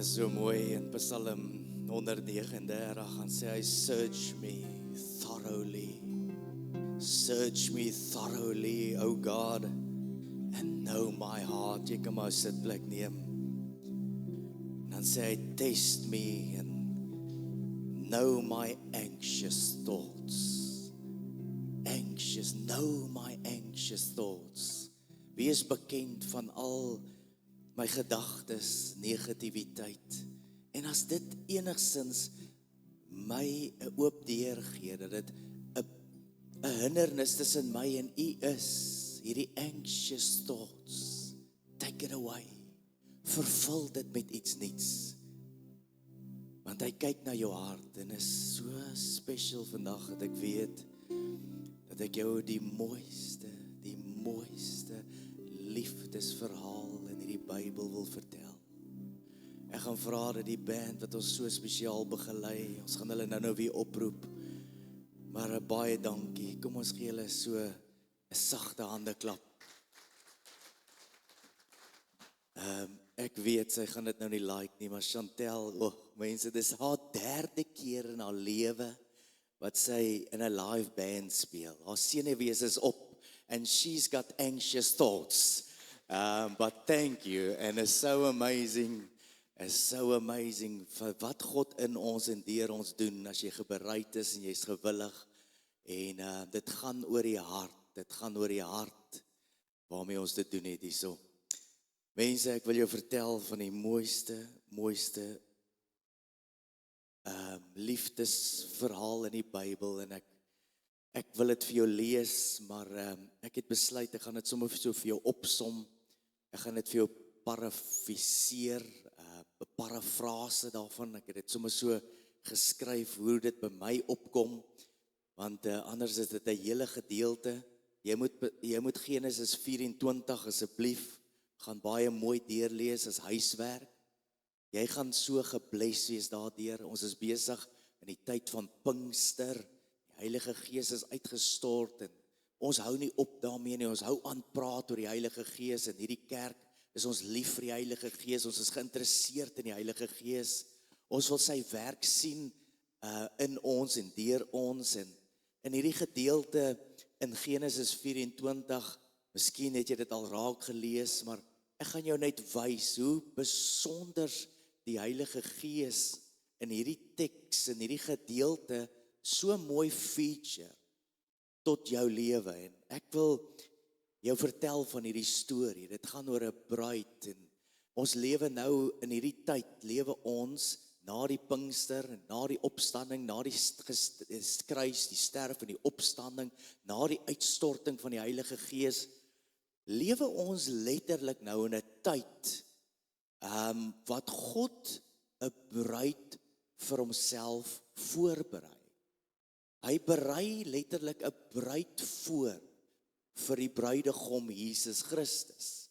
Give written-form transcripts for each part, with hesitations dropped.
is so mooi in Psalm 139 gaan sê hy, search me thoroughly, O God, and know my heart. Jy kan maar sitplek neem. Dan sê hy, test me and know my anxious thoughts. Know my anxious thoughts. Wie is bekend van al my gedagtes, negativiteit? En as dit enigstens my 'n oop deur gee, dat dit 'n hindernis tussen my en U is, hierdie anxious thoughts, take it away. Vervul dit met iets nuuts. Want hy kyk na jou hart en is so special vandag dat ek weet dat ek jou die mooiste liefdesverhaal in hierdie Bybel wil vertel. Ek gaan vra dat die band wat ons so spesiaal begelei, ons gaan hulle nou weer oproep, maar baie dankie, kom ons gee hulle so 'n sagte hande klap. Ek weet, sy gaan dit nou nie like nie, maar Chantel, mense, dis haar 3de keer in haar lewe, wat sy in 'n live band speel. Haar senuwees is op, and she's got anxious thoughts. But thank you, and it's so amazing vir wat God in ons en deur ons doen, as jy bereid is en jy's gewillig, en dit gaan oor die hart, waarmee ons dit doen het hierso. Mense, ek wil jou vertel van die mooiste liefdesverhaal in die Bybel, en ek wil dit vir jou lees, maar ek het besluit, ek gaan dit sommer so vir jou opsom, ek gaan dit vir jou parafraseer, 'n parafrase daarvan, ek het dit sommer so geskryf, hoe dit by my opkom, want anders is dit 'n hele gedeelte. Jy moet Genesis 24 asseblief, gaan baie mooi deurlees as huiswerk. Jy gaan so gebless wees daardeur. Ons is besig in die tyd van Pinkster. Die Heilige Gees is uitgestort en ons hou nie op daarmee nie. Ons hou aan praat oor die Heilige Gees in hierdie kerk. Is ons lief vir die Heilige Gees. Ons is geïnteresseerd in die Heilige Gees. Ons wil sy werk sien in ons en deur ons. En in hierdie gedeelte in Genesis 24, miskien het jy dit al raak gelees, maar ek gaan jou net wys hoe besonder die Heilige Gees in hierdie teks, in hierdie gedeelte, so mooi feature tot jou lewe. En ek wil jou vertel van hierdie storie. Dit gaan oor 'n bruid, en ons lewe nou in hierdie tyd, lewe ons na die Pinkster, en na die opstanding, na die kruis, die sterf en die opstanding, na die uitstorting van die Heilige Gees, lewe ons letterlik nou in 'n tyd wat God 'n bruid vir homself voorberei. Hy berei letterlik 'n bruid voor vir die bruidegom Jesus Christus.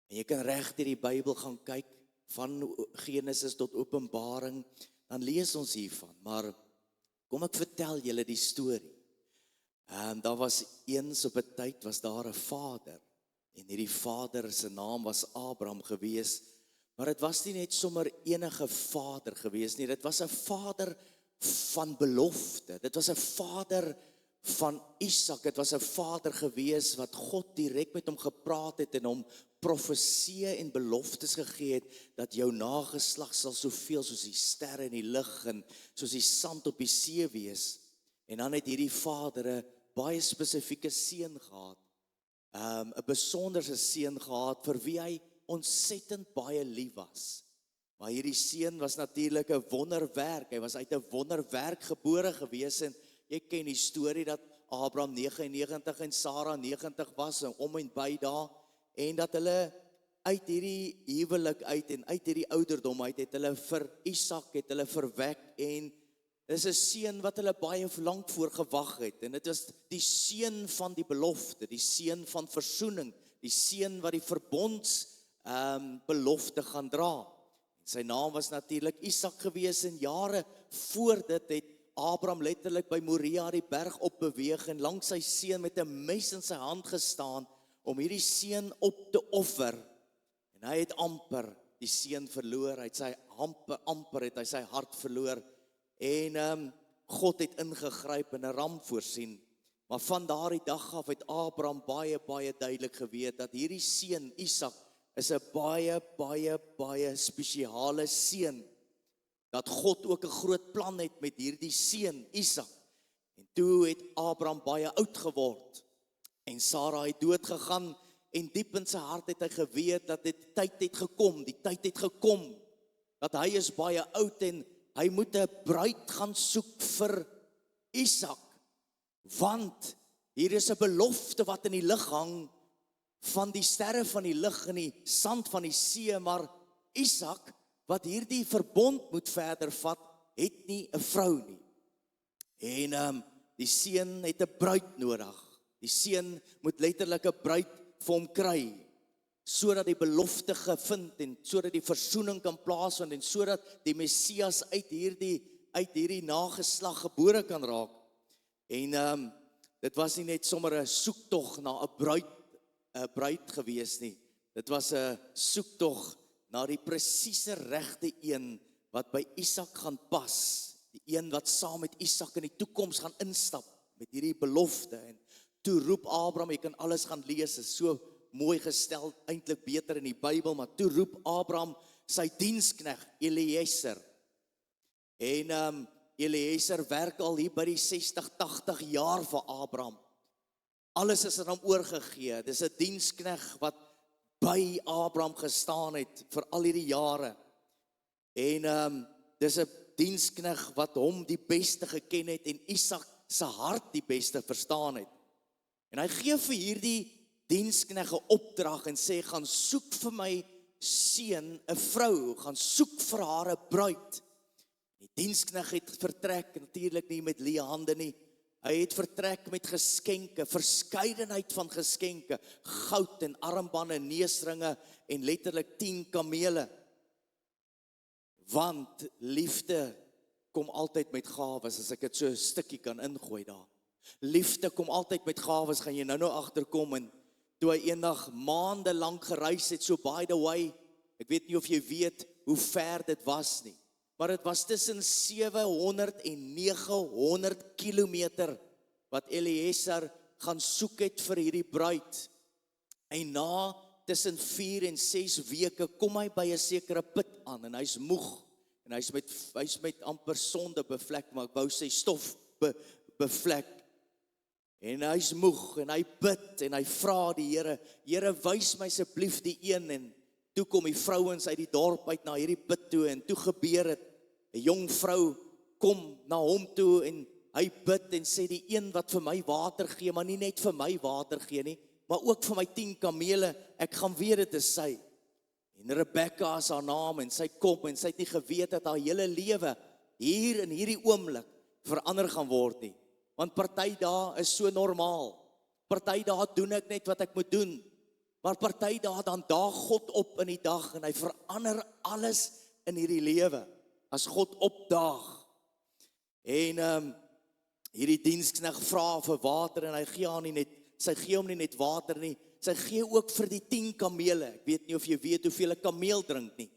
En jy kan reg deur die Bybel gaan kyk, van Genesis tot Openbaring, dan lees ons hiervan. Maar kom ek vertel julle die storie. Daar was eens op 'n tyd, was daar 'n vader, en hierdie vader se naam was Abraham gewees, maar dit was nie net sommer enige vader gewees nie, dit was 'n vader van belofte, dit was 'n vader van Isak, dit was 'n vader gewees wat God direk met hom gepraat het en hom profeseë en beloftes gegee het, dat jou nageslag sal soveel soos die sterre in die lug en soos die sand op die see wees. En dan het hierdie vader 'n baie spesifieke seun gehad, 'n besonderse seun gehad vir wie hy ontsettend baie lief was. Maar hierdie seun was natuurlik 'n wonderwerk. Hy was uit 'n wonderwerk gebore gewees, en jy ken die storie dat Abraham 99 en Sara 90 was, en om en by daar, en dat hulle uit hierdie huwelik uit en uit hierdie ouderdom uit het hulle vir Isak het hulle verwek, en dis 'n seun wat hulle baie lank voor gewag het, en dit is die seun van die belofte, die seun van versoening, die seun wat die verbonds belofte gaan dra. Sy naam was natuurlik Isak gewees, en jare voor dit het Abraham letterlik by Moria die berg opbeweeg en langs sy seun met 'n mes in sy hand gestaan om hierdie seun op te offer. En hy het amper die seun verloor, hy het sy amper het hy sy hart verloor, en God het ingegryp en 'n ram voorsien. Maar van daardie dag af het Abraham baie duidelik geweet, dat hierdie seun, Isak, is 'n baie spesiale seun, dat God ook 'n groot plan het met hierdie seun, Isak. En toe het Abraham baie oud geword, en Sara het dood gegaan, en diep in sy hart het hy geweet, dat die tyd het gekom, dat hy is baie oud, en hy moet 'n bruid gaan soek vir Isak, want hier is 'n belofte wat in die lug hang, van die sterre van die lug en die sand van die see, maar Isak, wat hierdie verbond moet verder vat, het nie 'n vrou nie. En die seun het 'n bruid nodig. Die seun moet letterlik 'n bruid vir hom kry, sodat die belofte gevind, en sodat die versoening kan plaasvind, en sodat die Messias uit hierdie nageslag gebore kan raak. En dit was nie net sommer 'n soektog na 'n bruid gewees nie. Dit was 'n soektog na die presiese regte een wat by Isak gaan pas, die een wat saam met Isak in die toekoms gaan instap met hierdie belofte. En toe roep Abraham, jy kan alles gaan lees, is so mooi gestel, eintlik beter in die Bybel, maar toe roep Abraham sy diensknegt Eliezer. En Eliezer werk al hier by die 60-80 jaar vir Abraham. Alles is aan hom oorgegee. Dis 'n diensknegt wat by Abraham gestaan het vir al hierdie jare. En dis 'n diensknegt wat hom die beste geken het en Isak se hart die beste verstaan het. En hy gee vir hierdie diensknegt 'n opdrag en sê, gaan soek vir my seun 'n vrou, gaan soek vir haar 'n bruid. Die diensknegt het vertrek, natuurlik nie met leë hande nie. Hy het vertrek met geskenke, verskeidenheid van geskenke, goud en armbande, neusringe en letterlik 10 kamele. Want liefde kom altyd met gawes, as ek dit so 'n stukkie kan ingooi daar. Liefde kom altyd met gawes, gaan jy nou agterkom. En toe hy eendag maande lank gereis het, so by the way, ek weet nie of jy weet hoe ver dit was nie, maar dit was tussen 700 en 900 kilometer wat Eliezer gaan soek het vir hierdie bruid. En na tussen 4 en 6 weke kom hy by 'n sekere put aan en hy's moeg en hy's met amper sonde bevlek, maar ek wou sê stof bevlek. En hy's moeg en hy bid en hy vra die Here, Here, wys my asseblief die een. En toe kom die vrouens uit die dorp uit na hierdie put toe en toe gebeur dit. 'n Jong vrou kom na hom toe en hy bid en sê, die een wat vir my water gee, maar nie net vir my water gee nie, maar ook vir my 10 kamele, ek gaan weet dit is sy. En Rebekka is haar naam en sy kom en sy het nie geweet dat haar hele lewe hier in hierdie oomblik verander gaan word nie. Want party dae is so normaal. Party dae doen ek net wat ek moet doen. Maar party dae dan daag God op in die dag en hy verander alles in hierdie lewe. As God opdaag. En hierdie diensknegt vra vir water en hy gee haar nie net, sy gee hom nie net water nie, sy gee ook vir die 10 kamele. Ek weet nie of jy weet hoeveel 'n kameel drink nie.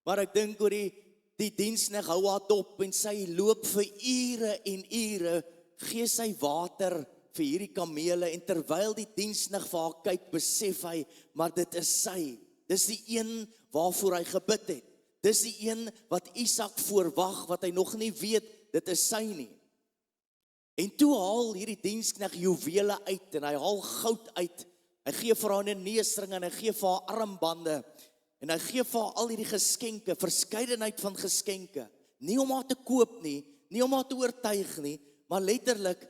Maar ek dink oor die diensknegt hou haar dop en sy loop vir ure en ure, gee sy water vir hierdie kamele en terwyl die diensknegt vir haar kyk, besef hy, maar dit is sy. Dis die een waarvoor hy gebid het. Dis die een wat Isak voorwag, wat hy nog nie weet, dit is sy nie. En toe haal hierdie diensknegt juwele uit en hy haal goud uit. Hy gee vir haar 'n neusring en hy gee vir haar armbande en hy gee vir haar al hierdie geskenke, verskeidenheid van geskenke. Nie om haar te koop nie, nie om haar te oortuig nie, maar letterlik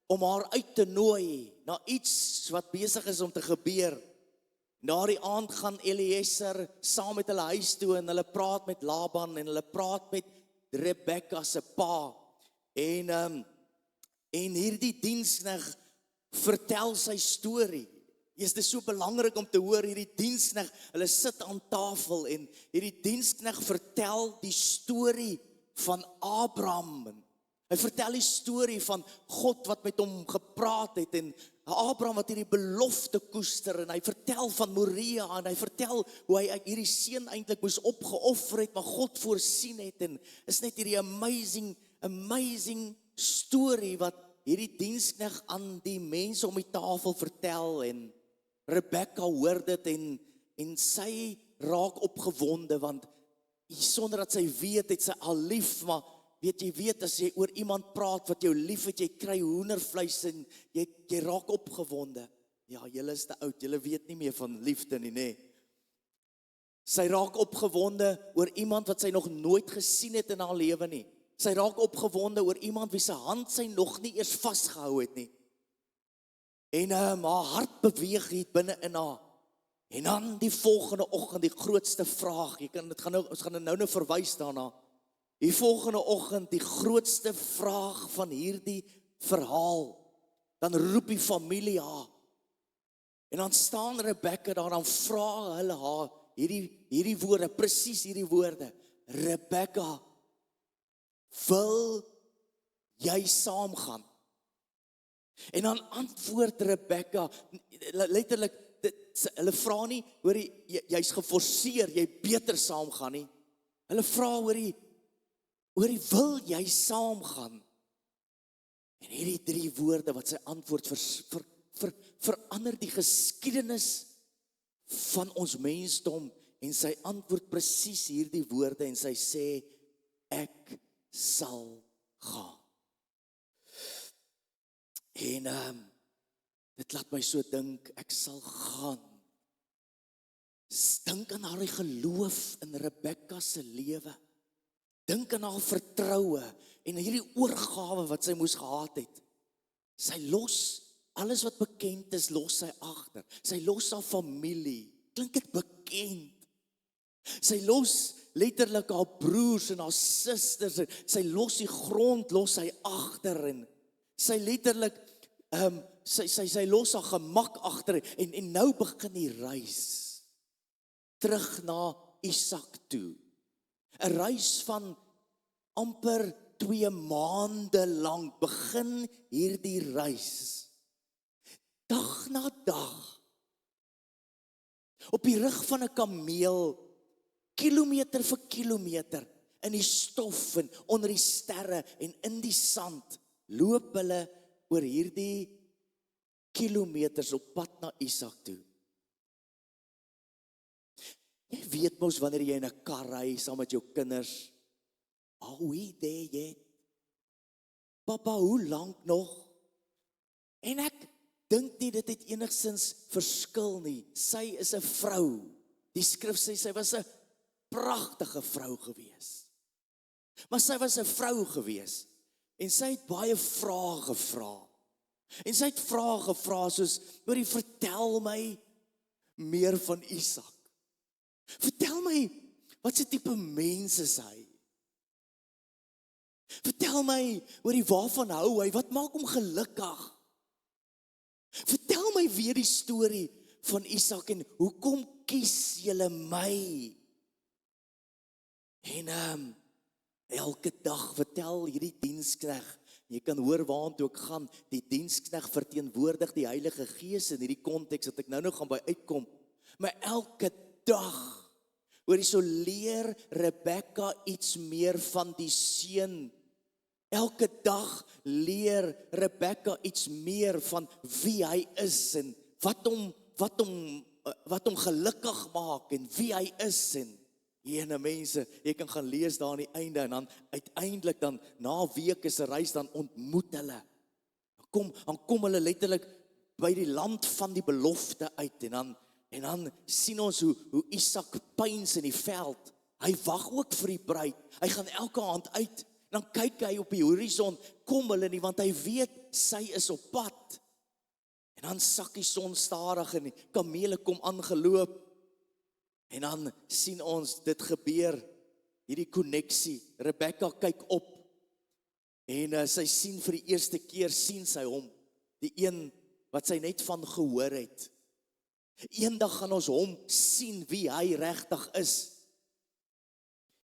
om haar uit te nooi na iets wat besig is om te gebeur. Daardie aand gaan Eliezer saam met hulle huis toe en hulle praat met Laban en hulle praat met Rebekka se pa. En hierdie diensknegt vertel sy storie. Dit is so belangrik om te hoor, hierdie diensknegt, hulle sit aan tafel en hierdie diensknegt vertel die storie van Abraham. Hy vertel die storie van God wat met hom gepraat het en Abraham wat hierdie belofte koester en hy vertel van Moria en hy vertel hoe hy hierdie seun eintlik moes opgeoffer het, maar God voorsien het en is net hierdie amazing storie wat hierdie diensknegt aan die mense om die tafel vertel en Rebecca hoor dit en sy raak opgewonde want sonder dat sy weet het sy al lief, maar jy weet as jy oor iemand praat wat jou lief het, jy kry hoendervleis en jy raak opgewonde. Ja, julle is te oud, julle weet nie meer van liefde nie, nee. Sy raak opgewonde oor iemand wat sy nog nooit gesien het in haar lewe nie. Sy raak opgewonde oor iemand wie sy hand sy nog nie eers vasgehou het nie. En haar hart beweeg hier binne in haar. En dan die volgende oggend die grootste vraag, ons gaan nou verwys daarna. Die volgende oggend die grootste vraag van hierdie verhaal. Dan roep die familie haar. En dan staan Rebecca daar, dan vra hulle haar hierdie woorde, presies hierdie woorde. Rebecca, wil jy saamgaan? En dan antwoord Rebecca, letterlik, hulle vra nie, jy's geforseer, jy beter saamgaan nie. Hulle vra hoorie, wil jy saamgaan? En hierdie 3 woorde wat sy antwoord verander die geskiedenis van ons mensdom en sy antwoord presies hierdie woorde en sy sê, ek sal gaan. En dit laat my so dink, ek sal gaan. Dink aan haar geloof in Rebecca se lewe. Dink aan haar vertroue en hierdie oorgawe wat sy moes gehad het. Sy los alles wat bekend is, los sy agter. Sy los haar familie. Klink dit bekend? Sy los letterlik haar broers en haar susters. Sy los die grond, los sy agter en sy letterlik sy los haar gemak agter en nou begin die reis terug na Isak toe. 'n Reis van amper 2 maande lank begin hierdie reis. Dag na dag. Op die rug van 'n kameel, kilometer vir kilometer, in die stof en onder die sterre en in die sand, loop hulle oor hierdie kilometers op pad na Isak toe. Jy weet mos wanneer jy in 'n kar ry saam met jou kinders, hoe there yet? Papa, hoe lank nog? En ek dink nie dit het enigstens verskil nie. Sy is 'n vrou. Die skrif sê sy was 'n pragtige vrou gewees. Maar sy was 'n vrou gewees en sy het baie vrae gevra. En sy het vrae gevra soos, vertel my meer van Isak. Vertel my, wat se tipe mens is hy? Vertel my, waarvan hou hy? Wat maak hom gelukkig? Vertel my weer die storie van Isak en hoekom kies julle my? En elke dag vertel hierdie diensknegt, jy kan hoor waartoe ek gaan, die diensknegt verteenwoordig die Heilige Gees in hierdie konteks wat ek nou gaan by uitkom. Maar elke dag, so leer Rebecca iets meer van die seun. Elke dag leer Rebecca iets meer van wie hy is en wat hom gelukkig maak en wie hy is en mense, jy kan gaan lees daar aan die einde en dan uiteindelik dan na weke se reis dan ontmoet hulle. Dan kom hulle letterlik by die land van die belofte uit en dan sien ons hoe Isak pyns in die veld. Hy wag ook vir die bruid. Hy gaan elke aand uit. Dan kyk hy op die horison, kom hulle nie, want hy weet sy is op pad. En dan sak die son stadig en die kamele kom aangeloop. En dan sien ons dit gebeur, hierdie koneksie. Rebecca kyk op en sy sien vir die eerste keer, sien sy hom, die een wat sy net van gehoor het. Eendag gaan ons hom sien wie hy regtig is.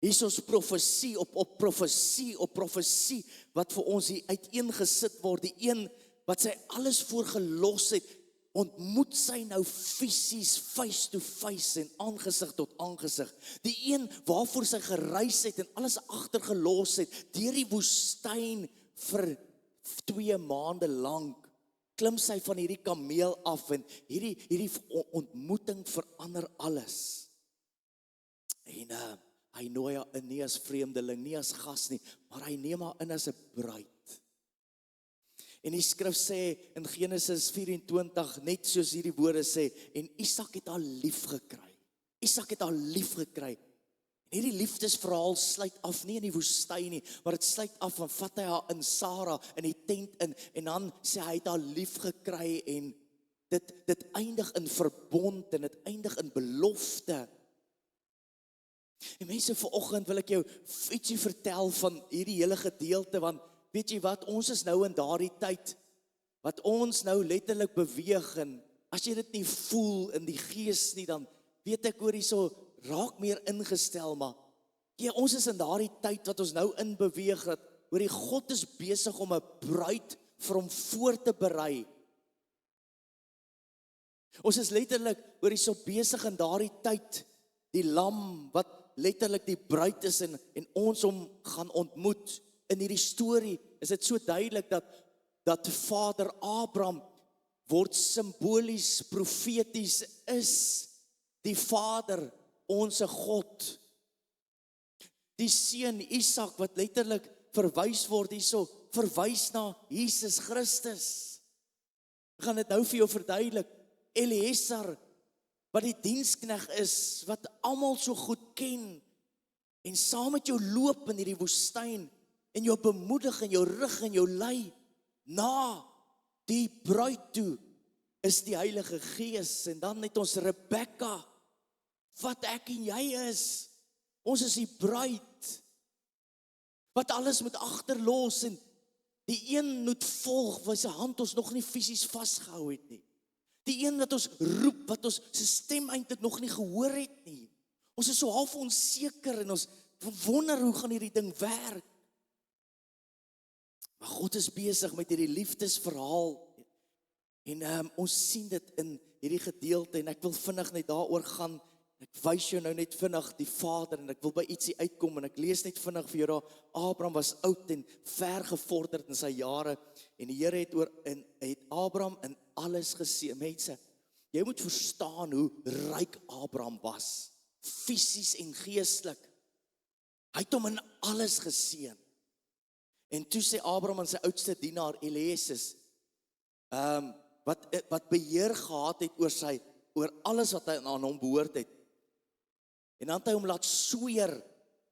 Hier is ons profesie op profesie op profesie wat vir ons hier uiteengesit word. Die een wat sy alles voor gelos het, ontmoet sy nou fisies, face to face en aangesig tot aangesig. Die een waarvoor sy gereis het en alles agtergelos het, deur die woestyn vir 2 maande lank, klim sy van hierdie kameel af en hierdie ontmoeting verander alles. En hy nooi haar in nie as vreemdeling, nie as gas nie, maar hy neem haar in as 'n bruid. En die skrif sê in Genesis 24, net soos hierdie woorde sê, en Isak het haar lief gekry. Isak het haar lief gekry. En hierdie liefdesverhaal sluit af nie in die woestyn nie, maar dit sluit af en vat hy haar in Sara in die tent in, en dan sê hy het haar lief gekry en dit eindig in verbond en dit eindig in belofte. En mense, vanoggend wil ek jou ietsie vertel van hierdie hele gedeelte, want weet jy wat, ons is nou in daardie tyd, wat ons nou letterlik beweeg, en as jy dit nie voel in die gees nie, dan weet ek oor hierso, raak meer ingestel, maar ja, ons is in daardie tyd wat ons nou in beweeg, dat hoor die God is besig om 'n bruid vir hom voor te berei. Ons is letterlik hoor hierso besig in daardie tyd, die lam wat letterlik die bruid is en ons hom gaan ontmoet. In hierdie storie is dit so duidelik dat Vader Abraham word simbolies, profeties, is die Vader, onse God. Die seun Isak wat letterlik verwys word hierso, verwys na Jesus Christus. Ek gaan dit nou vir jou verduidelik. Eliezer, wat die dienskneg is, wat almal so goed ken, en saam met jou loop in hierdie woestyn, en jou bemoedig en jou rig en jou lei, na die bruid toe, is die Heilige Gees, en dan het ons Rebekka, wat ek en jy is, ons is die bruid, wat alles moet agterlos, en die een moet volg, wat sy hand ons nog nie fisies vasgehou het nie, die een wat ons roep, wat ons sy stem eintlik nog nie gehoor het nie, ons is so half onseker, en ons wonder hoe gaan hierdie ding werk, maar God is besig met hierdie liefdesverhaal, en ons sien dit in hierdie gedeelte, en ek wil vinnig net daaroor gaan, ek wys jou nou net vinnig die Vader, en ek wil by ietsie uitkom, en ek lees net vinnig vir jou daar, Abraham was oud en ver gevorderd in sy jare, en die Here het Abraham in alles geseën. Mense, jy moet verstaan hoe ryk Abraham was, fisies en geestelik. Hy het hom in alles geseën. En toe sê Abraham aan sy oudste dienaar Eliezer, wat beheer gehad het oor alles wat hy aan hom behoort het. En dan het hy hom laat sweer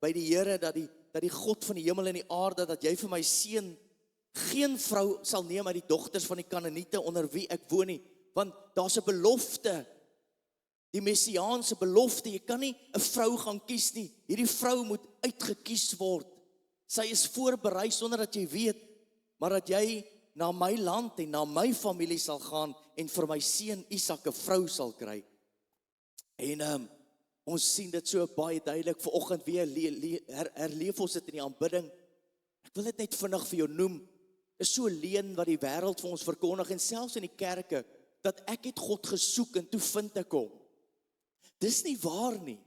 by die Here dat die God van die hemel en die aarde, dat jy vir my seun geen vrou sal neem uit die dogters van die Kanaaniete onder wie ek woon nie, want daar's 'n belofte, die messiaanse belofte, jy kan nie 'n vrou gaan kies nie, hierdie vrou moet uitgekies word. Sy is voorberei sonder dat jy weet, maar dat jy na my land en na my familie sal gaan en vir my seun Isak 'n vrou sal kry. En ons sien dit so baie duidelik vanoggend weer herleef ons dit in die aanbidding. Ek wil dit net vinnig vir jou noem. Is so leuen wat die wêreld vir ons verkondig en selfs in die kerke, dat ek het God gesoek en toe vind ek hom. Dis nie waar nie.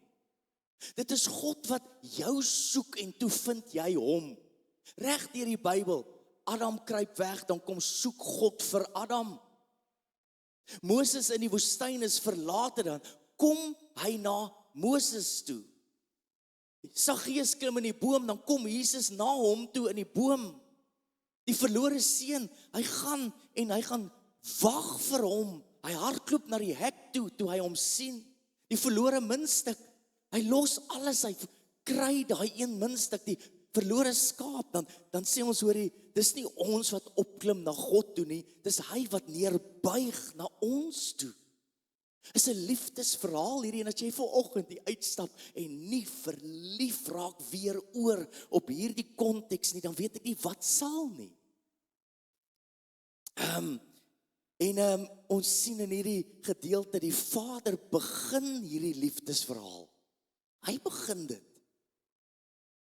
Dit is God wat jou soek en toe vind jy hom. Reg deur die Bybel, Adam kruip weg, dan kom soek God vir Adam. Moses in die woestyn is verlate, dan kom hy na Moses toe. Saggeus klim in die boom, dan kom Jesus na hom toe in die boom. Die verlore seun, hy gaan wag vir hom. Hy hardloop na die hek toe hy hom sien. Die verlore muntstuk, hy los alles, hy kry daai een muntstuk, die verlore skaap, dan sê ons, hoorie, dis nie ons wat opklim na God toe nie, dis hy wat neerbuig na ons toe. Is 'n liefdesverhaal hierdie, en as jy vanoggend die uitstap en nie verlief raak weer oor op hierdie konteks nie, dan weet ek nie wat sal nie. Ons sien in hierdie gedeelte, die Vader begin hierdie liefdesverhaal. Hy begin dit.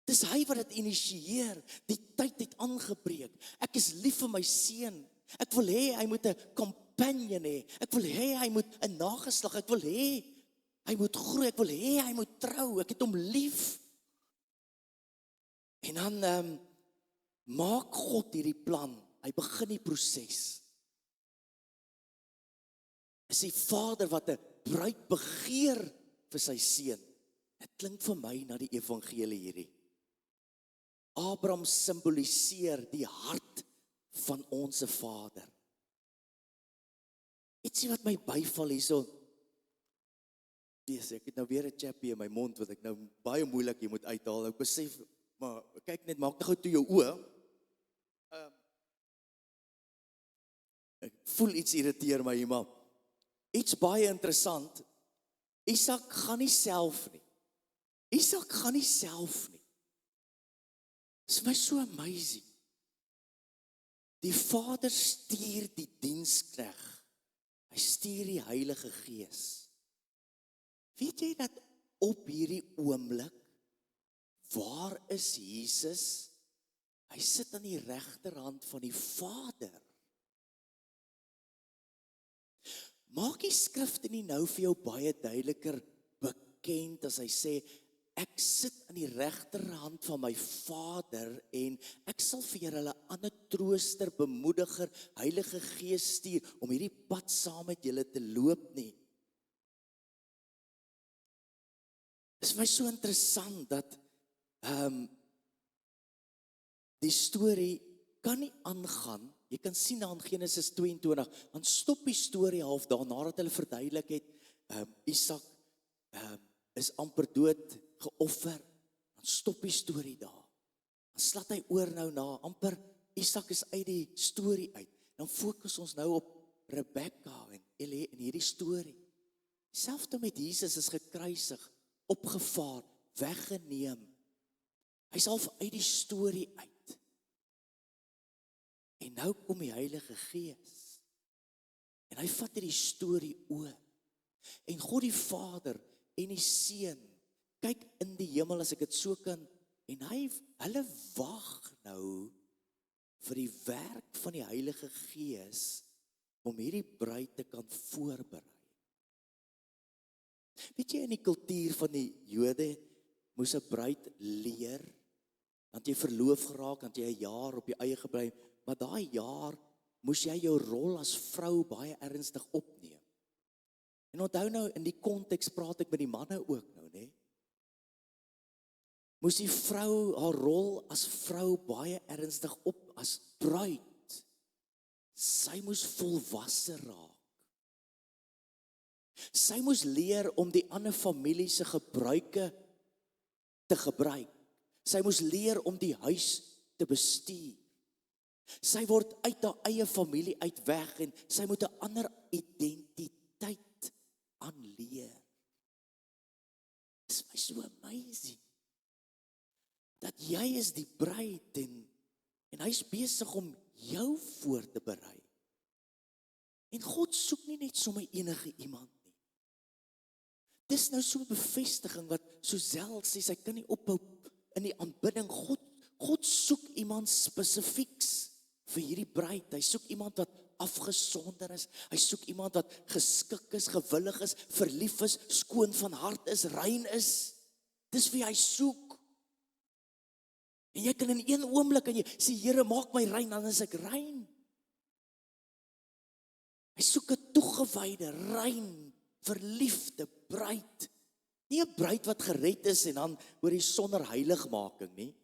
Dis hy wat dit initieer, die tyd het aangebreek. Ek is lief vir my seun. Ek wil hê hy moet 'n companion hê. Ek wil hê hy moet 'n nageslag. Ek wil hê hy moet groei. Ek wil hê hy moet trou. Ek het hom lief. En dan maak God hierdie plan. Hy begin die proses. Is die Vader wat 'n bruid begeer vir sy seun. Dit klink vir my na die evangelie hierdie. Abraham simboliseer die hart van ons Vader. Ietsie wat my byval hierso. Ek het nou weer 'n chappie in my mond wat ek nou baie moeilik hier moet uithaal. Ek besef, maar kyk net, maak net gou toe jou oë. Ek voel iets irriteer my hier, maar iets baie interessant. Isak gaan nie self nie. Isak gaan nie self nie. Dit is my so amazing. Die Vader stuur die dienskneg. Hy stuur die Heilige Gees. Weet jy dat op hierdie oomblik, waar is Jesus? Hy sit aan die regterhand van die Vader. Maak die skrifte nie nou vir jou baie duideliker bekend as hy sê, ek sit aan die regterhand van my Vader en ek sal vir julle 'n ander trooster, bemoediger, Heilige Gees stuur om hierdie pad saam met julle te loop nie. Dit is my so interessant dat die storie kan nie aangaan. Jy kan sien daar in Genesis 22, dan stop die storie half daar, nadat hulle verduidelik het, Isak is amper dood, geoffer, dan stop die storie daar. Dan slaat hy oor nou na, amper, Isak is uit die storie uit. Dan fokus ons nou op Rebekka en Elie in hierdie storie. Selfs met Jesus is gekruisig, opgevaar, weggeneem. Hy is half uit die storie uit. En nou kom die Heilige Gees. En hy vat hierdie storie oor. En God die Vader en die Seun kyk in die hemel, as ek dit so kan, en hulle wag nou vir die werk van die Heilige Gees om hierdie bruid te kan voorberei. Weet jy, in die kultuur van die Jode moes 'n bruid leer, dan jy verloof geraak, dan jy 'n jaar op jou eie gebly, maar daai jaar moes jy jou rol as vrou baie ernstig opneem. En onthou nou, in die konteks praat ek met die manne ook nou, né? Moes die vrou haar rol as vrou baie ernstig op, as bruid. Sy moes volwasse raak. Sy moes leer om die ander familie se gebruike te gebruik. Sy moes leer om die huis te bestuur. Sy word uit haar eie familie uit weg en sy moet 'n ander identiteit aanleer. Dit is my so amazing. Dat jy is die bruid en hy is besig om jou voor te berei. En God soek nie net sommer enige iemand nie. Dis nou so 'n bevestiging wat Suzelle sê, sy kan nie ophou in die aanbidding. God soek iemand spesifieks vir hierdie bruid. Hy soek iemand wat afgesonder is. Hy soek iemand wat geskik is, gewillig is, verlief is, skoon van hart is, rein is. Dis wie hy soek. En jy kan in een oomblik en jy sê, Here, maak my rein, dan is ek rein. Hy soek 'n toegewyde, rein, verliefde bruid. Nie 'n bruid wat gered is en dan oor die sonder heiligmaking nie.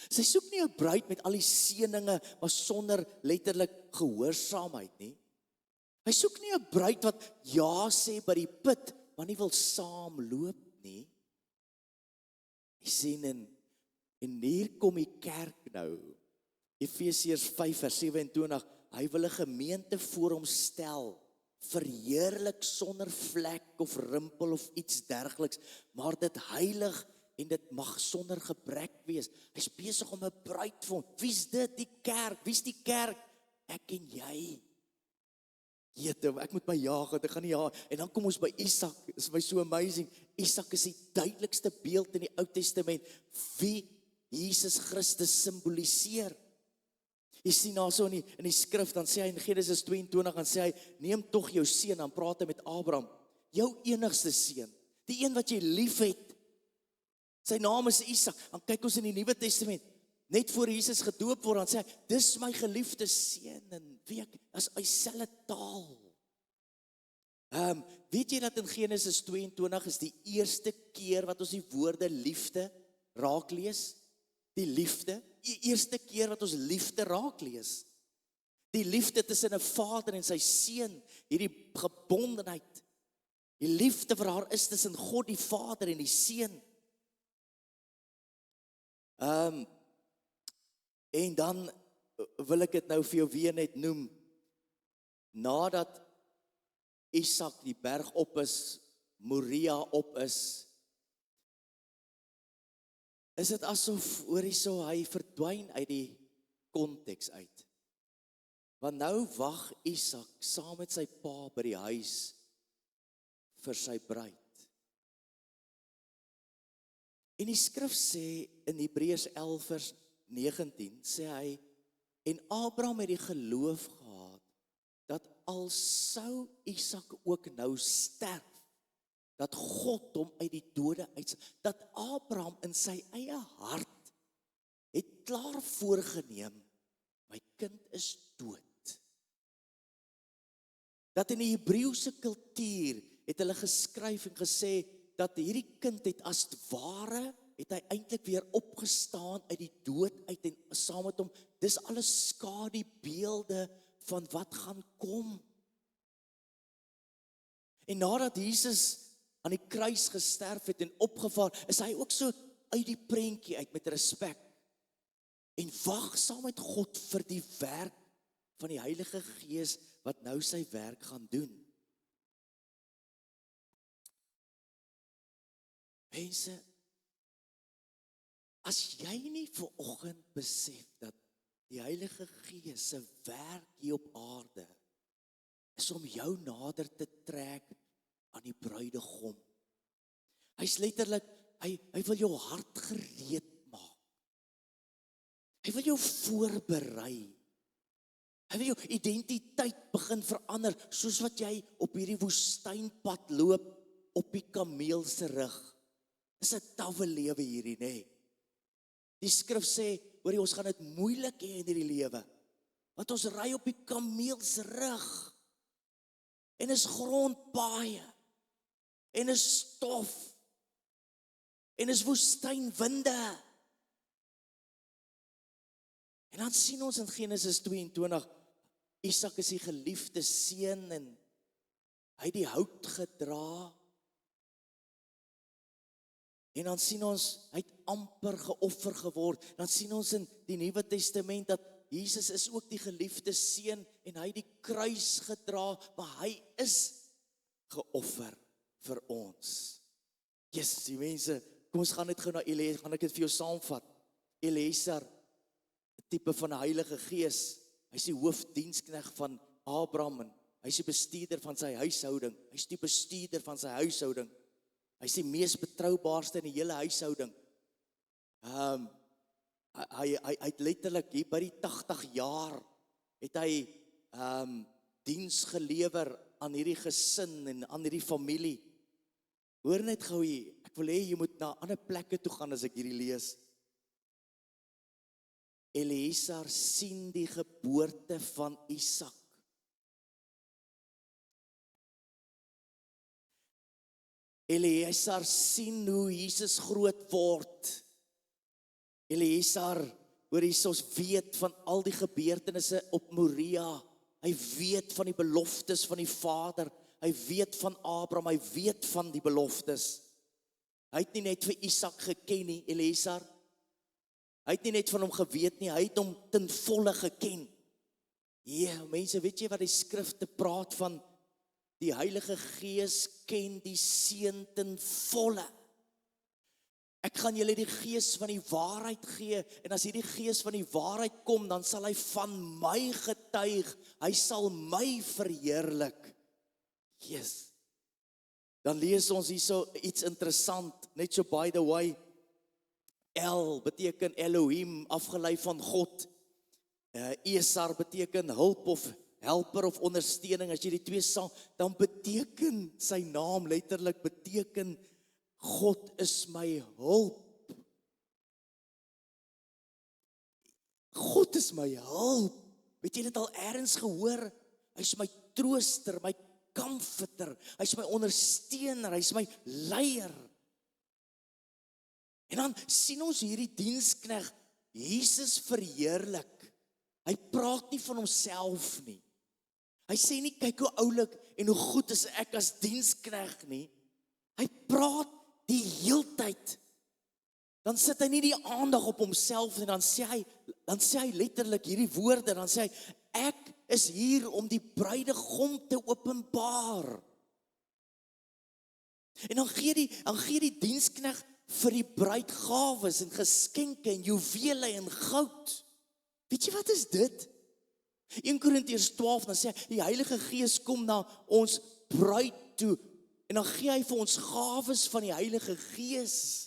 Sy soek nie 'n bruid met al die seëninge, maar sonder letterlik gehoorsaamheid nie. Hy soek nie 'n bruid wat ja sê by die put, maar nie wil saamloop nie. Hy sien en hier kom die kerk nou. Efesiërs 5 vers 27, hy wil 'n gemeente voor hom stel, verheerlik sonder vlek of rimpel of iets dergeliks, maar dit heilig en dit mag sonder gebrek wees. Hy's besig om 'n bruid te vorm. Wie's dit? Die kerk. Wie's die kerk? Ek en jy. Jete, ek moet my jaag, ek gaan nie jaag. En dan kom ons by Isak. Dit is my so amazing. Isak is die duidelikste beeld in die Ou Testament wie Jesus Christus simboliseer. Jy sien daar so in die skrif, dan sê hy in Genesis 22, dan sê hy, neem tog jou seun, dan praat hy met Abraham, jou enigste seun, die een wat jy lief het, sy naam is Isak. Dan kyk ons in die Nuwe Testament, net voor Jesus gedoop word, dan sê hy, dis my geliefde seun, en as dieselfde taal. Weet jy dat in Genesis 22 is die eerste keer wat ons die woorde liefde raak lees? Die liefde, die eerste keer wat ons liefde raak lees. Die liefde tussen 'n vader en sy seun, hierdie gebondenheid. Die liefde vir haar is tussen God die Vader en die Seun. En dan wil ek dit nou vir jou weer net noem, nadat Isak die berg op is, Moria op is dit asof, hoor hierso, hy verdwyn uit die konteks uit. Want nou wag Isak saam met sy pa by die huis vir sy bruid. En die skrif sê in Hebreërs 11 vers 19, sê hy, en Abraham het die geloof gehad, dat al sou Isak ook nou sterf, dat God hom uit die dode dat Abraham in sy eie hart het klaar voorgeneem, my kind is dood. Dat in die Hebreëse kultuur het hulle geskryf en gesê, dat hierdie kind het as ware, het hy eintlik weer opgestaan uit die dood uit en saam met hom, dis alles skadubeelde van wat gaan kom. En nadat Jesus aan die kruis gesterf het en opgevaar, is hy ook so uit die prentjie uit met respek en wag saam met God vir die werk van die Heilige Gees wat nou sy werk gaan doen. Mense, as jy nie vanoggend besef dat die Heilige Gees se werk hier op aarde is om jou nader te trek aan die bruidegom. Hy's letterlik, hy wil jou hart gereed maak. Hy wil jou voorberei. Hy wil jou identiteit begin verander, soos wat jy op hierdie woestynpad loop op die kameel se rug. Dis 'n tawwe lewe hierdie, nê? Die skrif sê, hoor, ons gaan dit moeilik hê in hierdie lewe, want ons ry op die kameel se rug, en is grondpaaie, en is stof, en is woestynwinde. En dan sien ons in Genesis 22, Isak is die geliefde seun, en hy het die hout gedra, en dan sien ons, hy het amper geoffer geword. Dan sien ons in die Nuwe Testament dat Jesus is ook die geliefde seun en hy het die kruis gedra, maar hy is geoffer vir ons. Yes, die mense, kom ons gaan net gou na Eliezer, gaan ek dit vir jou saamvat. Eliezer, 'n tipe van die Heilige Gees, hy is die hoofdiensknegt van Abraham en hy is die bestuurder van sy huishouding. Hy is die bestuurder van sy huishouding. Hy is die mees betroubaarste in die hele huishouding. Hy het letterlik hier by die 80 jaar het hy diens gelewer aan hierdie gesin en aan hierdie familie. Hoor net gou hier, ek wil hê jy moet na ander plekke toe gaan as ek hierdie lees. Eliezer sien die geboorte van Isak. Eliezer sien hoe Jesus groot word. Eliezer, hoor ons weet van al die gebeurtenisse op Moria. Hy weet van die beloftes van die Vader. Hy weet van Abraham, hy weet van die beloftes. Hy het nie net vir Isak geken nie, Eliezer. Hy het nie net van hom geweet nie, hy het hom ten volle geken. Ja, mense, weet jy wat die skrifte praat van? Die Heilige Gees ken die seun ten volle. Ek gaan julle die Gees van die waarheid gee, en as hierdie Gees van die waarheid kom, dan sal hy van my getuig, hy sal my verheerlik. Yes. Dan lees ons hierso iets interessant, net so by the way, El beteken Elohim, afgelei van God. Esar beteken hulp of helper of ondersteuning. As jy die twee saam, dan beteken sy naam letterlik beteken God is my hulp. God is my hulp. Het jy dit al ergens gehoor? Hy is my trooster, my comforter, hy is my ondersteuner, hy is my leier. En dan sien ons hierdie diensknegt Jesus verheerlik. Hy praat nie van homself nie. Hy sê nie, kyk hoe oulik en hoe goed is ek as diensknegt nie. Hy praat die heeltyd. Dan sit hy nie die aandag op homself nie, dan sê hy letterlik hierdie woorde, dan sê hy, ek is hier om die bruidegom te openbaar. En dan gee die diensknegt vir die bruid gawes en geskenke en juwele en goud. Weet jy wat is dit? 1 Korintiërs 12, dan sê hy, die Heilige Gees kom na ons bruid toe, en dan gee hy vir ons gawes van die Heilige Gees.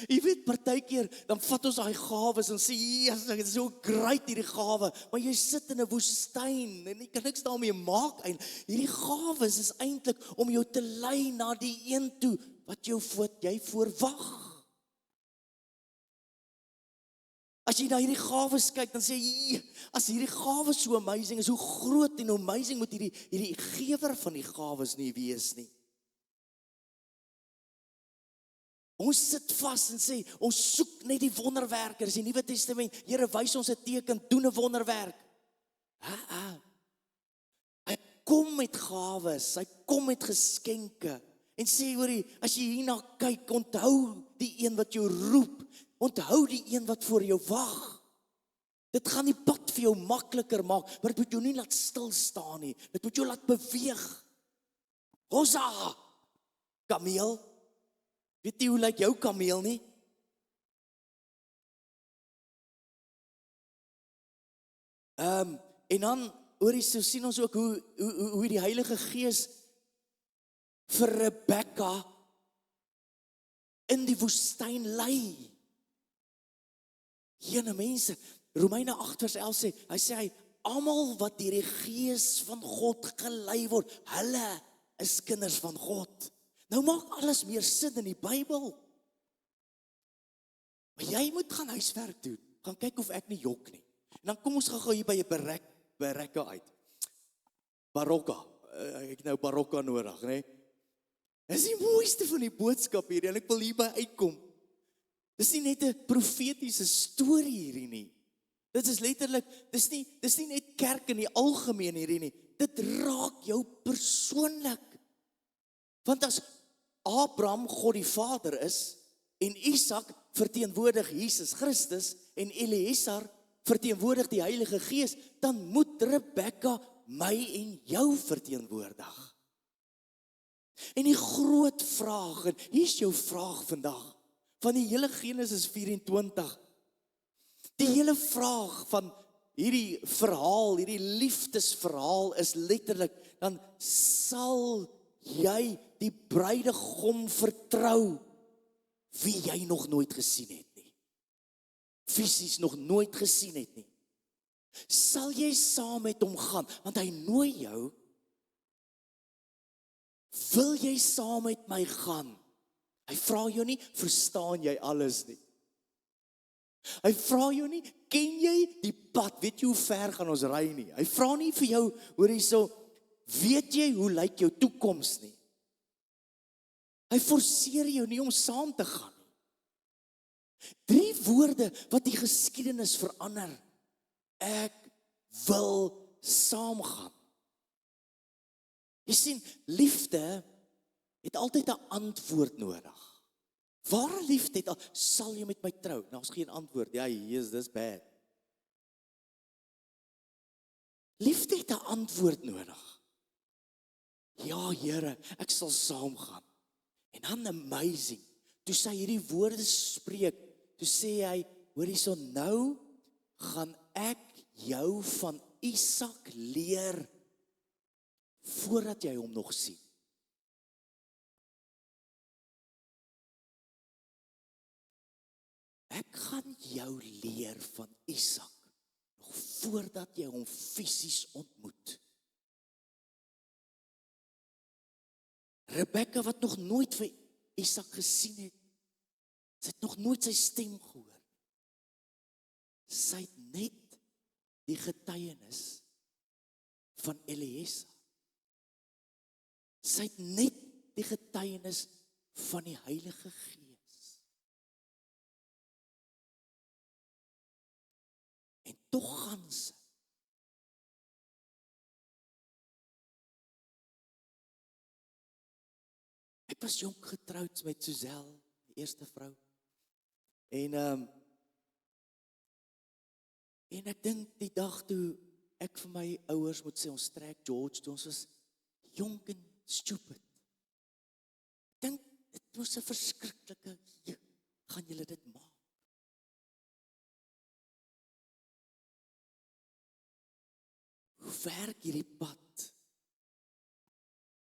Jy weet, partykeer, dan vat ons daai gawes en sê, yes, dit is so great hierdie gawe, maar jy sit in 'n woestyn, en jy kan niks daarmee maak eintlik. Hierdie gawes is eintlik om jou te lei na die een toe, wat jy verwag. As jy na hierdie gawes kyk, dan sê jy, as hierdie gawes so amazing is, hoe groot en amazing moet hierdie gewer van die gawes nie wees nie. Ons sit vas en sê, ons soek net die wonderwerkers. Die Nuwe Testament, Here wys ons 'n teken, doen 'n wonderwerk. Hy kom met gawes, hy kom met geskenke. En sê, hoorie, as jy hierna kyk, onthou die een wat jou roep. Onthou die een wat voor jou wag. Dit gaan die pad vir jou makliker maak, maar dit moet jou nie laat stil staan nie. Dit moet jou laat beweeg. Hossa, kameel. Weet jy hoe lyk jou kameel nie? En dan, hoorie, so sien ons ook hoe die Heilige Gees vir Rebekka in die woestyn lei. Jene mense, Romeine 8 vers 11 sê, hy sê, almal wat deur die Gees van God gelei word, hulle is kinders van God. Nou maak alles meer sin in die Bybel. Maar jy moet gaan huiswerk doen, gaan kyk of ek nie jok nie. En dan kom ons gou hier by 'n Berekka uit. Barokka, ek het nou Barokka nodig, né? Dis die mooiste van die boodskap hier, en ek wil hierby uitkom. Dis nie net 'n profetiese storie hierdie nie. Dit is letterlik, dis nie net kerk in die algemeen hierdie nie. Dit raak jou persoonlik. Want as Abraham God die Vader is, en Isak verteenwoordig Jesus Christus, en Eliezer verteenwoordig die Heilige Gees, dan moet Rebekka my en jou verteenwoordig. En die groot vraag, en hier is jou vraag vandag, van die hele Genesis 24, die hele vraag van hierdie verhaal, hierdie liefdesverhaal is letterlik, dan sal jy die bruidegom vertrou, wie jy nog nooit gesien het nie. Fisies nog nooit gesien het nie. Sal jy saam met hom gaan, want hy nooi jou, wil jy saam met my gaan? Hy vra jou nie, verstaan jy alles nie? Hy vra jou nie, ken jy die pad, weet jy hoe ver gaan ons ry nie? Hy vra nie vir jou, hoor hierso, weet jy hoe lyk jou toekoms nie? Hy forceer jou nie om saam te gaan. 3 woorde wat die geskiedenis verander. Ek wil saamgaan. Jy sien, liefde het altyd 'n antwoord nodig. Ware liefde het al, sal jy met my trou? Nou is geen antwoord. Ja, yes, dis bad. Liefde het 'n antwoord nodig. Ja, Here, ek sal saamgaan. En dan amazing, toe sy hierdie woorde spreek, toe sê hy, hoor hierso, nou gaan ek jou van Isak leer, voordat jy hom nog sien. Ek gaan jou leer van Isak, nog voordat jy hom fisies ontmoet. Rebekka wat nog nooit vir Isak gesien het, sy het nog nooit sy stem gehoor. Sy het net die getuienis van Eliezer. Sy het net die getuienis van die Heilige Gees. En tog gaan sy. Ek was jonk getroud met Suzelle, die eerste vrou. En ek dink die dag toe ek vir my ouers moet sê, ons trek George toe, ons was jonk en stupid. Ek dink, dit was 'n verskriklike, gaan julle dit maak? Hoe werk hierdie pad?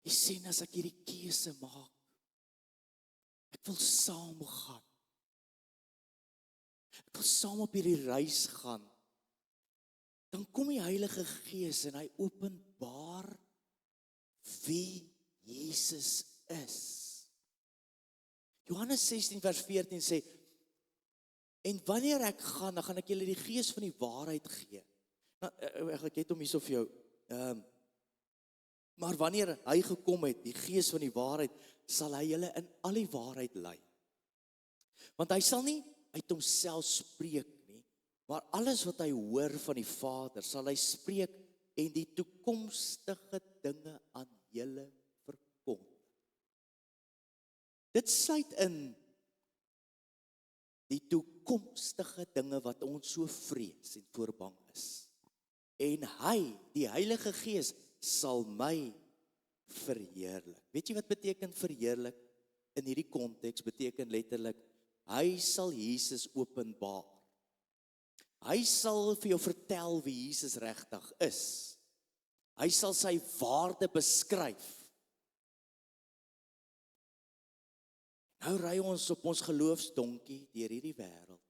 Jy sien, as ek hierdie keuse maak, ek wil saam gaan. Ek wil saam op hierdie reis gaan. Dan kom die Heilige Gees en hy openbaar wie Jesus is. Johannes 16 vers 14 sê, en wanneer ek gaan, dan gaan ek julle die Gees van die waarheid gee. Nou, ek het hom hierso vir jou. Maar wanneer hy gekom het, die Gees van die waarheid, sal hy julle in al die waarheid lei. Want hy sal nie uit homself spreek nie, maar alles wat hy hoor van die Vader, sal hy spreek en die toekomstige dinge aan julle verkondig. Dit sluit in die toekomstige dinge wat ons so vrees en voorbang is. En hy, die Heilige Gees, sal my verheerlik. Weet jy wat beteken verheerlik? In hierdie konteks beteken letterlik, hy sal Jesus openbaar. Hy sal vir jou vertel wie Jesus regtig is. Hy sal sy waarde beskryf. Nou ry ons op ons geloofsdonkie deur hierdie wêreld.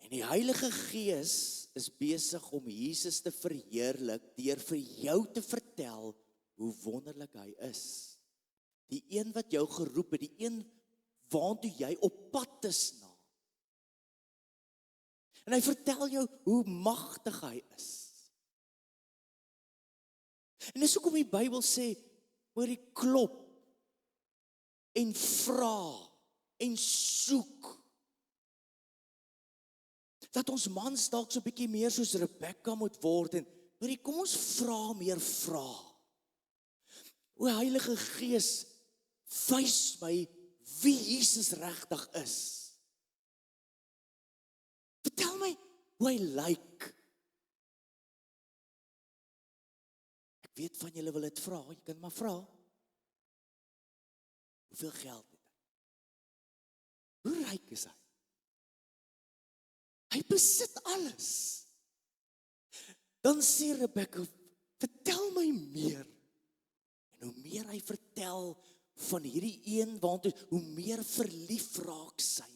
En die Heilige Gees is besig om Jesus te verheerlik deur vir jou te vertel hoe wonderlik hy is. Die een wat jou geroep het, die een waantoe jy op pad is na. En hy vertel jou hoe magtig hy is. En dis hoekom die Bybel sê, hoor jy klop en vra en soek. Dat ons mans dalk so 'n bietjie meer soos Rebekka moet word en hoor jy, kom ons vra meer vra. O Heilige Gees, wys my wie Jesus regtig is. Vertel my hoe hy lyk. Ek weet van julle wil dit vra, jy kan maar vra. Hoeveel geld het hy? Hoe ryk is hy? Hy besit alles. Dan sê Rebekka, vertel my meer. En hoe meer hy vertel van hierdie een waantoe, hoe meer verlief raak sy.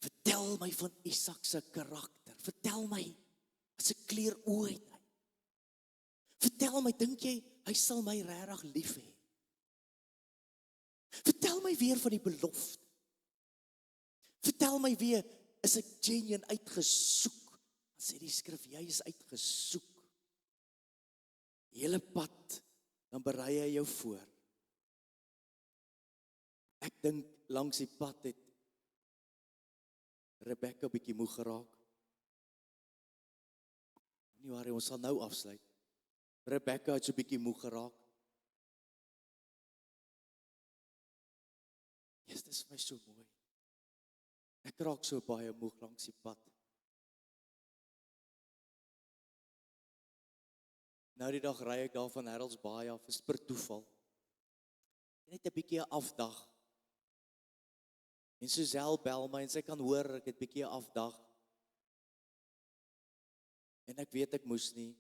Vertel my van Isak se karakter. Vertel my, wat se kleur oë het hy. Vertel my, dink jy, hy sal my regtig lief hê? Vertel my weer van die belofte. Vertel my weer, is ek genuine uitgesoek? Dan sê die skrif, jy is uitgesoek. Die hele pad, dan berei hy jou voor. Ek dink langs die pad het Rebekka bietjie moeg geraak. Nie waar, ons sal nou afsluit. Rebekka het so bietjie moeg geraak. Dit is vir my so mooi. Ek raak so baie moeg langs die pad. Nou die dag ry ek daar van Harold's-Baai af, is per toeval. Net 'n bietjie 'n afdag. En Suzelle bel my en sy kan hoor ek het bietjie 'n afdag. En ek weet ek moes nie,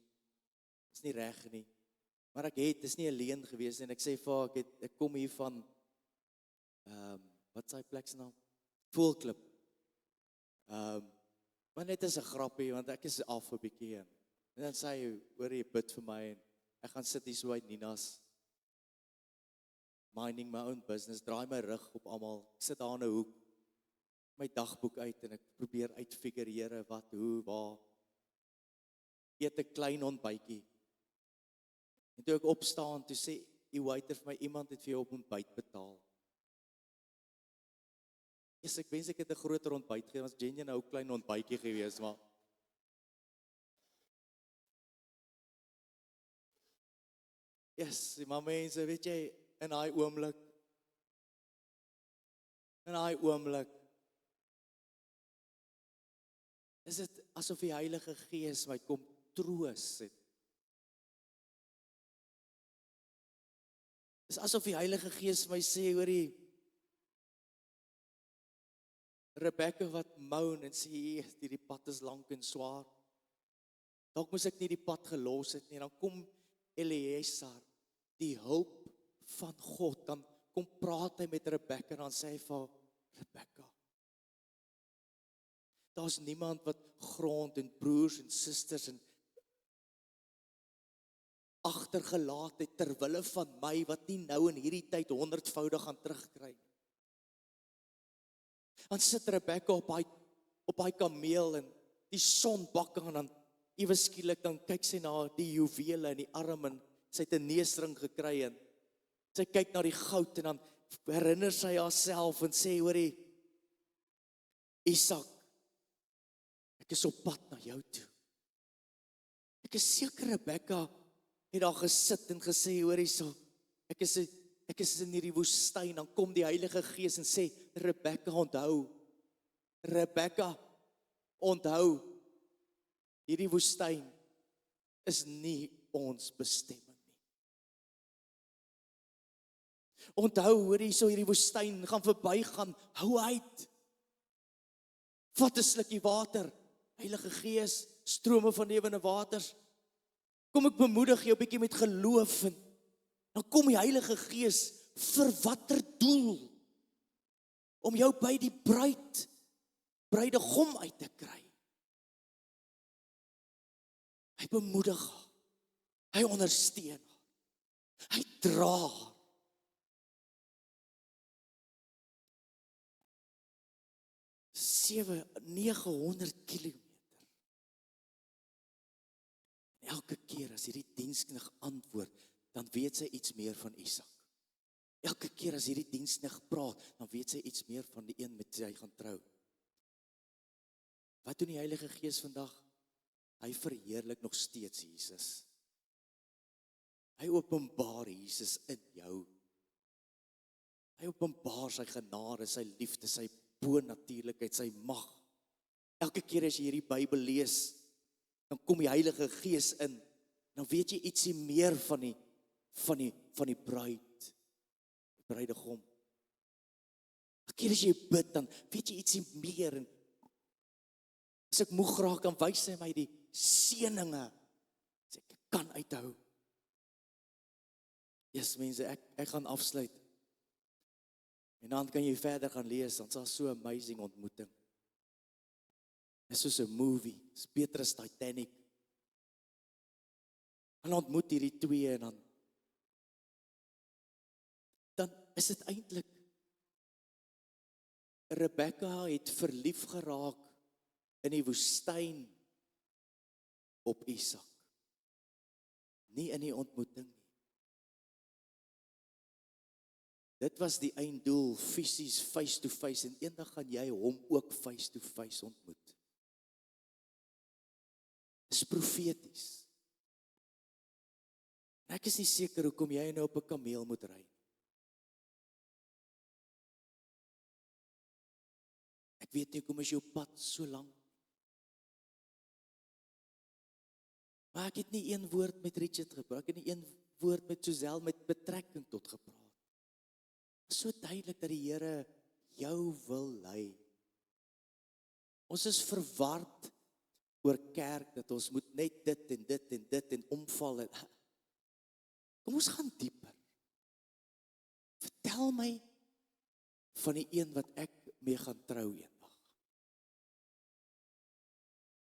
is nie reg nie. Maar dis nie alleen gewees nie, en ek sê vir haar, ek kom hier van, wat is die plek se naam? Voelklip. Maar net as 'n grappie, want ek is af 'n bietjie en dan sê hy, hoor jy, bid vir my, en ek gaan sit hier so by Nina's, minding my own business, draai my rug op almal, sit daar in 'n hoek, my dagboek uit, en ek probeer uitfigurere, wat, hoe, waar, eet 'n klein ontbytjie. En toe ek opstaan, toe sê die waiter vir my, iemand het vir jou op ontbyt betaal. Yes, ek wens ek het 'n groter ontbyt gegee, was Jenny nou 'n klein ontbytjie gewees, maar yes, maar mense, weet jy, in daai oomblik, is dit asof die Heilige Gees my kom troos het. Dis asof die Heilige Gees my sê, hoorie, Rebecca wat moan en sê, hierdie pad is lank en swaar. Dalk moes ek nie die pad gelos het nie, dan kom Eliezer, die hulp van God, dan kom praat hy met Rebecca, en dan sê hy vir haar, Rebecca, daar's niemand wat grond en broers en susters en agtergelaat het terwille van my, wat nie nou in hierdie tyd 100voudig gaan terugkry. Dan sit Rebecca op hy kameel, en die son bak aan, en ewe skielik dan kyk sy na die juwele in die arm, en sy het 'n neusring gekry, en sy kyk na die goud, en dan herinner sy haarself en sê, hoorie, Isak, ek is op pad na jou toe. Ek is seker Rebecca het daar gesit en gesê, hoorie, so, ek is in hierdie woestyn, dan kom die Heilige Gees en sê, Rebecca, onthou, hierdie woestyn is nie ons bestemming nie. Onthou, hoorie, so hierdie woestyn gaan verbygaan, hou uit. Vat 'n slukkie water, Heilige Gees, strome van lewende waters. Kom ek bemoedig jou 'n bietjie met geloof, en dan kom die Heilige Gees vir watter doel? Om jou by die bruidegom uit te kry. Hy bemoedig haar, hy ondersteun haar, hy dra haar. 900 kilometer. Elke keer as hierdie diensknegt antwoord, dan weet sy iets meer van Isak. Elke keer as hierdie diensknegt praat, dan weet sy iets meer van die een met wie hy gaan trou. Wat doen die Heilige Gees vandag? Hy verheerlik nog steeds Jesus. Hy openbaar Jesus in jou. Hy openbaar sy genade, sy liefde, sy bonatuurlikheid, sy mag. Elke keer as jy hierdie Bybel lees, dan kom die Heilige Gees in, dan weet jy ietsie meer van die bruidegom. Elke keer as jy bid, dan weet jy ietsie meer, en as ek moeg raak, dan wys hy my die seëninge, as ek kan uithou. Yes, mense, ek gaan afsluit, en dan kan jy verder gaan lees, dan is daar so amazing ontmoeting. Dit is soos 'n movie, dit is beter as Titanic. Hulle ontmoet hierdie twee, en dan is dit eintlik, Rebecca het verlief geraak in die woestyn op Isak. Nie in die ontmoeting nie. Dit was die einddoel, fisies, face to face, en eendag gaan jy hom ook face to face ontmoet. Dis profeties. En ek is nie seker hoekom jy nou op 'n kameel moet ry. Ek weet nie hoekom is jou pad so lank. Maar ek het nie een woord met Richard gepraat, ek het nie een woord met Suzelle met betrekking tot gepraat. So duidelik dat die Here jou wil lei. Ons is verward oor kerk, dat ons moet net dit en dit en dit en omval. Kom ons gaan dieper. Vertel my van die een wat ek mee gaan trou eendag.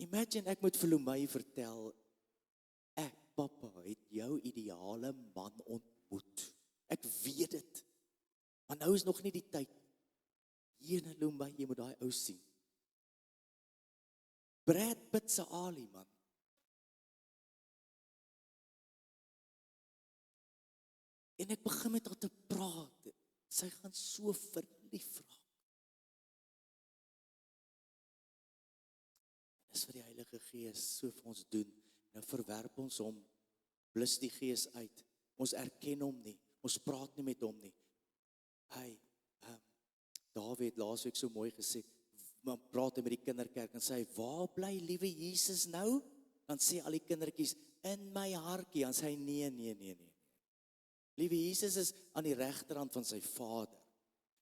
Imagine ek moet vir Lomay vertel, ek, papa, het jou ideale man ontmoet. Ek weet dit. Maar nou is nog nie die tyd. Jene Lomay, jy moet daai ou sien. Brad Pitt se Ali, man. En ek begin met haar te praat. Sy gaan so verlief raak. Dis wat die Heilige Gees so vir ons doen. Nou verwerp ons hom, blus die Gees uit. Ons erken hom nie. Ons praat nie met hom nie. Hy, David laasweek so mooi gesê, maar praat hy met die kinderkerk en sê hy, waar bly liewe Jesus nou? Dan sê al die kindertjies, in my hartjie. Dan sê hy, nee. Liewe Jesus is aan die regterhand van sy Vader.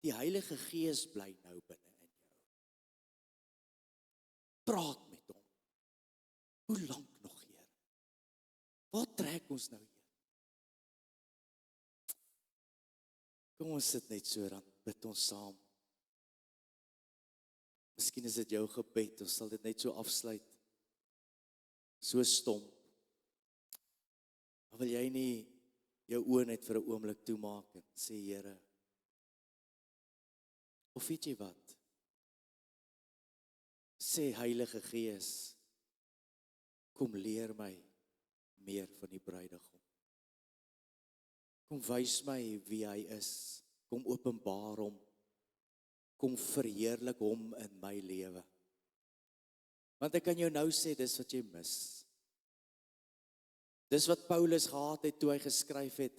Die Heilige Gees bly nou binne in jou. Praat met hom. Hoe lank nog, Here? Waar trek ons nou, Here? Kom ons sit net so, dan bid ons saam. Miskien is dit jou gebed, ons sal dit net so afsluit. So stom. Maar wil jy nie jou oë net vir 'n oomblik toemaak en sê, Here, of weet jy wat? Sê Heilige Gees, kom leer my meer van die bruidegom. Kom wys my wie hy is. Kom openbaar hom. Kom verheerlik hom in my lewe. Want ek kan jou nou sê, dis wat jy mis. Dis wat Paulus gehad het toe hy geskryf het,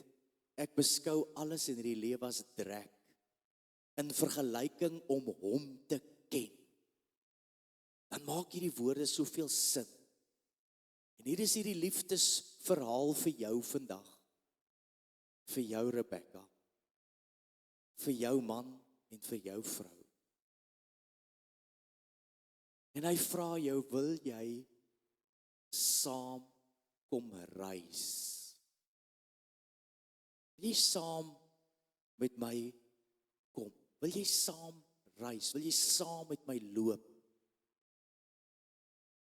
ek beskou alles in hierdie lewe as drek, in vergelyking om hom te ken. Dan maak hierdie woorde soveel sin. En hier is hierdie liefdesverhaal vir jou vandag. Vir jou Rebecca. Vir jou man en vir jou vrou. En hy vra jou, wil jy saam kom reis? Wil jy saam met my kom? Wil jy saam reis? Wil jy saam met my loop?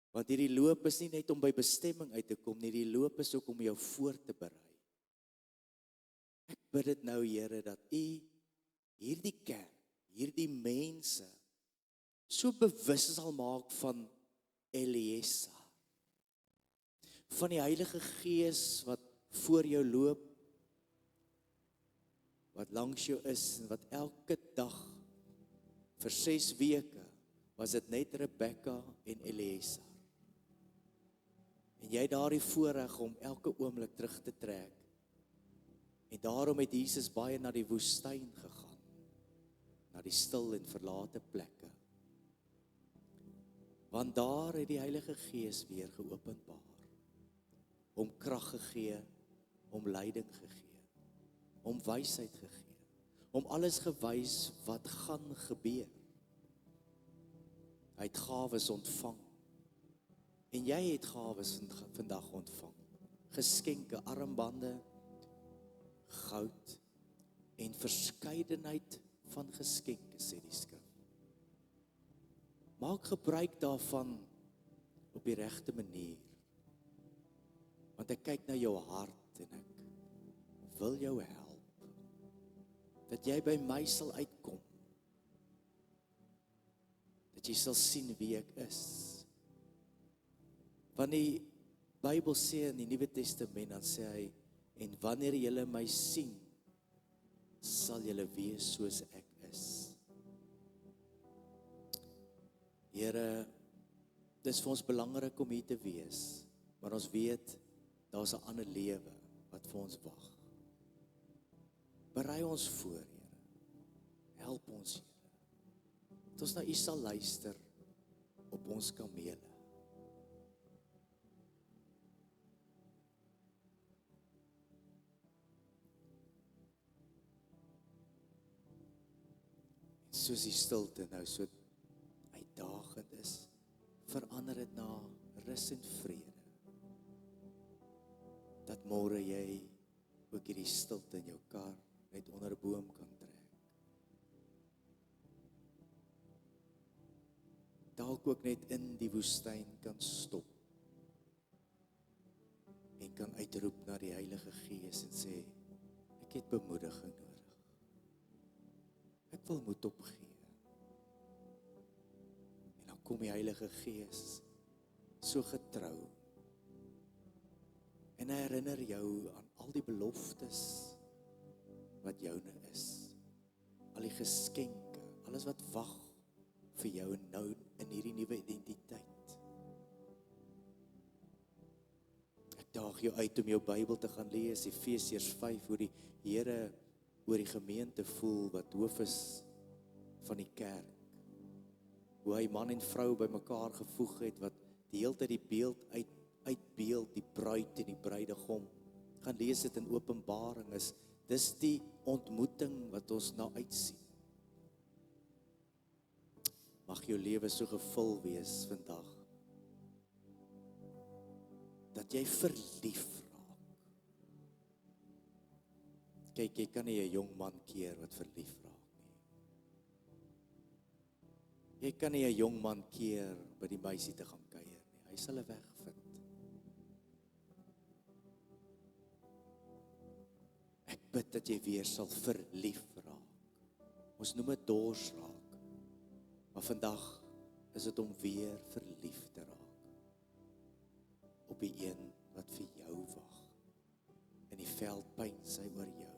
Want hierdie loop is nie net om by bestemming uit te kom nie, die loop is ook om jou voor te berei. Ek bid dit nou, Here, dat U hierdie kerk, hierdie mense, so bewus sal maak van Eliezer. Van die Heilige Gees wat voor jou loop, wat langs jou is, en wat elke dag, vir 6 weke, was dit net Rebecca en Eliezer. En jy daar die voorreg om elke oomblik terug te trek. En daarom het Jesus baie na die woestyn gegaan, na die stil en verlate plekke. Want daar het die Heilige Gees weer geopenbaar, om krag gegee, om leiding gegee, om wysheid gegee, om alles gewys wat gaan gebeur. Hy het gawes ontvang, en jy het gawes vandag ontvang, geskenke, armbande, goud, en verskeidenheid van geskenke, sê die skrif. Maak gebruik daarvan op die regte manier, want ek kyk na jou hart en ek wil jou help, dat jy by my sal uitkom, dat jy sal sien wie ek is. Want die Bybel sê in die Nuwe Testament, dan sê hy, en wanneer julle my sien, sal julle wees soos ek is. Here, dis vir ons belangrik om hier te wees, maar ons weet, daar's 'n ander lewe wat vir ons wag. Berei ons voor, Here. Help ons, Here. Dat ons na U sal luister op ons kamele. Soos die stilte nou so uitdagend is, verander dit na rus en vrede. Dat môre jy ook hierdie stilte in jou kar net onder 'n boom kan trek. Dalk ook net in die woestyn kan stop en kan uitroep na die Heilige Gees en sê, ek het bemoediging nodig. Ek wil moed opgee. En dan kom die Heilige Gees so getrou en hy herinner jou aan al die beloftes wat joune is. Al die geskenke, alles wat wag vir jou nou in hierdie nuwe identiteit. Ek daag jou uit om jou Bybel te gaan lees, Efesiërs 5, hoe die Here oor die gemeente voel wat hoof is van die kerk. Hoe hy man en vrou bymekaar gevoeg het wat die hele tyd die beeld uitbeeld, die bruid en die bruidegom. Gaan lees dit in Openbaring, dis die ontmoeting wat ons na uitsien. Mag jou lewe so gevul wees vandag, dat jy verlief raak. Kyk, jy kan nie 'n jong man keer wat verlief raak nie. Jy kan nie 'n jong man keer by die meisie te gaan kuier nie. Hy sal 'n weg vind. Ek bid dat jy weer sal verlief raak. Ons noem dit dors raak. Maar vandag is dit om weer verlief te raak op die een wat vir jou wag. In die veld pyn sy oor jou.